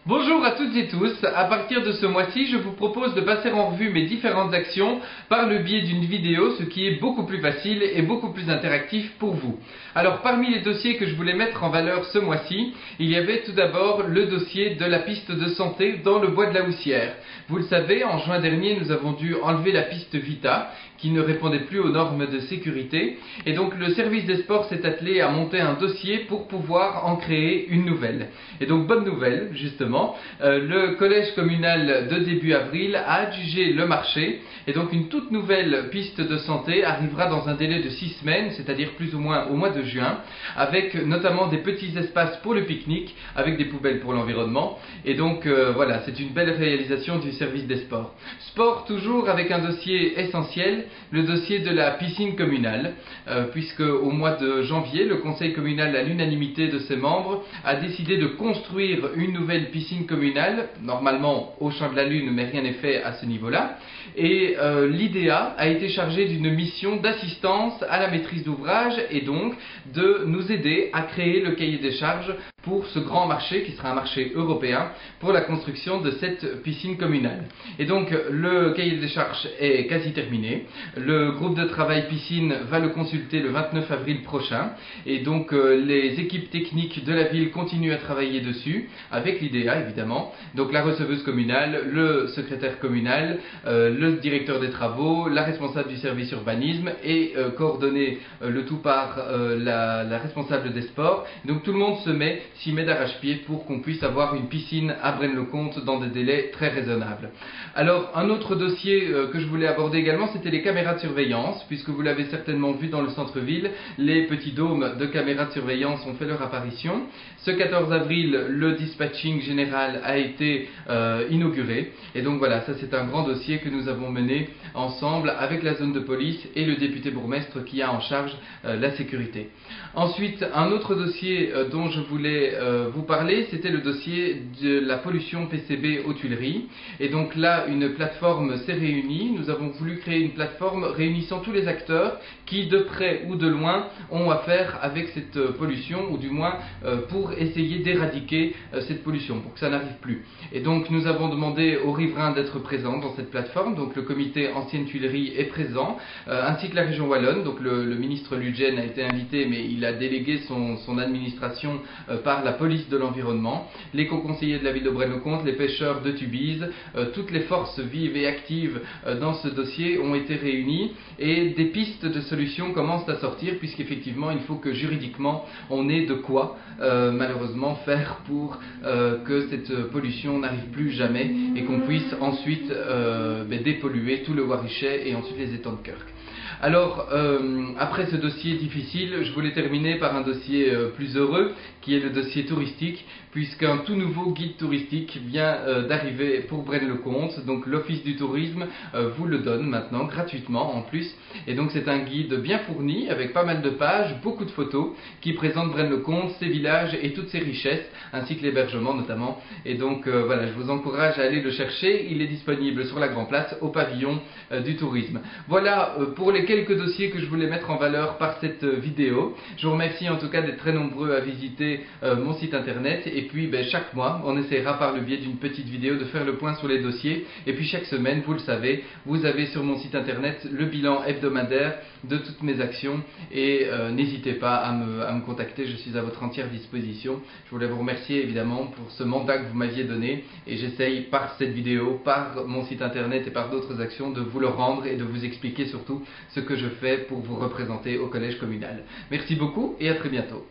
Bonjour à toutes et tous, à partir de ce mois-ci, je vous propose de passer en revue mes différentes actions par le biais d'une vidéo, ce qui est beaucoup plus facile et beaucoup plus interactif pour vous. Alors parmi les dossiers que je voulais mettre en valeur ce mois-ci, il y avait tout d'abord le dossier de la piste de santé dans le bois de la Houssière. Vous le savez, en juin dernier, nous avons dû enlever la piste Vita, qui ne répondait plus aux normes de sécurité, et donc le service des sports s'est attelé à monter un dossier pour pouvoir en créer une nouvelle. Et donc bonne nouvelle, justement, le collège communal de début avril a adjugé le marché, et donc une toute nouvelle piste de santé arrivera dans un délai de 6 semaines, c'est-à-dire plus ou moins au mois de juin, avec notamment des petits espaces pour le pique-nique, avec des poubelles pour l'environnement, et donc voilà, c'est une belle réalisation du service des sports. Sport toujours avec un dossier essentiel, le dossier de la piscine communale, puisque au mois de janvier, le conseil communal, à l'unanimité de ses membres, a décidé de construire une nouvelle piscine communale, normalement au Champ de la Lune, mais rien n'est fait à ce niveau-là, et l'IDEA a été chargée d'une mission d'assistance à la maîtrise d'ouvrage et donc de nous aider à créer le cahier des charges pour ce grand marché qui sera un marché européen pour la construction de cette piscine communale. Et donc le cahier des charges est quasi terminé. Le groupe de travail piscine va le consulter le 29 avril prochain et donc les équipes techniques de la ville continuent à travailler dessus avec l'IDEA évidemment. Donc la receveuse communale, le secrétaire communal, le directeur des travaux, la responsable du service urbanisme et coordonner le tout par la responsable des sports. Donc tout le monde s'y met d'arrache-pied pour qu'on puisse avoir une piscine à Braine-le-Comte dans des délais très raisonnables. Alors un autre dossier que je voulais aborder également, c'était les caméras de surveillance, puisque vous l'avez certainement vu dans le centre-ville, les petits dômes de caméras de surveillance ont fait leur apparition. Ce 14 avril, le dispatching général a été inauguré, et donc voilà, ça c'est un grand dossier que nous avons mené ensemble avec la zone de police et le député bourgmestre qui a en charge la sécurité. Ensuite, un autre dossier dont je voulais vous parler, c'était le dossier de la pollution PCB aux Tuileries. Et donc là, une plateforme s'est réunie. Nous avons voulu créer une plateforme réunissant tous les acteurs qui, de près ou de loin, ont affaire avec cette pollution, ou du moins pour essayer d'éradiquer cette pollution, pour que ça n'arrive plus. Et donc nous avons demandé aux riverains d'être présents dans cette plateforme. Donc le comité Anciennes Tuileries est présent, ainsi que la région wallonne. Donc le ministre Ludgen a été invité, mais il a délégué son administration par la police de l'environnement, les co-conseillers de la ville de Braine-le-Comte, les pêcheurs de Tubize, toutes les forces vives et actives dans ce dossier ont été réunies et des pistes de solutions commencent à sortir, puisqu'effectivement il faut que juridiquement on ait de quoi malheureusement faire pour que cette pollution n'arrive plus jamais et qu'on puisse ensuite dépolluer tout le Warichet et ensuite les étangs de Kirk. Alors, après ce dossier difficile, je voulais terminer par un dossier plus heureux, qui est le dossier touristique, puisqu'un tout nouveau guide touristique vient d'arriver pour Braine-le-Comte. Donc l'Office du tourisme vous le donne maintenant, gratuitement en plus. Et donc c'est un guide bien fourni, avec pas mal de pages, beaucoup de photos, qui présente Braine-le-Comte, ses villages et toutes ses richesses, ainsi que l'hébergement notamment. Et donc voilà, je vous encourage à aller le chercher. Il est disponible sur la Grand Place, au pavillon du tourisme. Voilà pour les quelques dossiers que je voulais mettre en valeur par cette vidéo. Je vous remercie en tout cas d'être très nombreux à visiter mon site internet, et puis chaque mois on essaiera par le biais d'une petite vidéo de faire le point sur les dossiers, et puis chaque semaine, vous le savez, vous avez sur mon site internet le bilan hebdomadaire de toutes mes actions, et n'hésitez pas à me contacter, je suis à votre entière disposition. Je voulais vous remercier évidemment pour ce mandat que vous m'aviez donné, et j'essaye par cette vidéo, par mon site internet et par d'autres actions de vous le rendre et de vous expliquer surtout ce que je fais pour vous représenter au collège communal. Merci beaucoup et à très bientôt.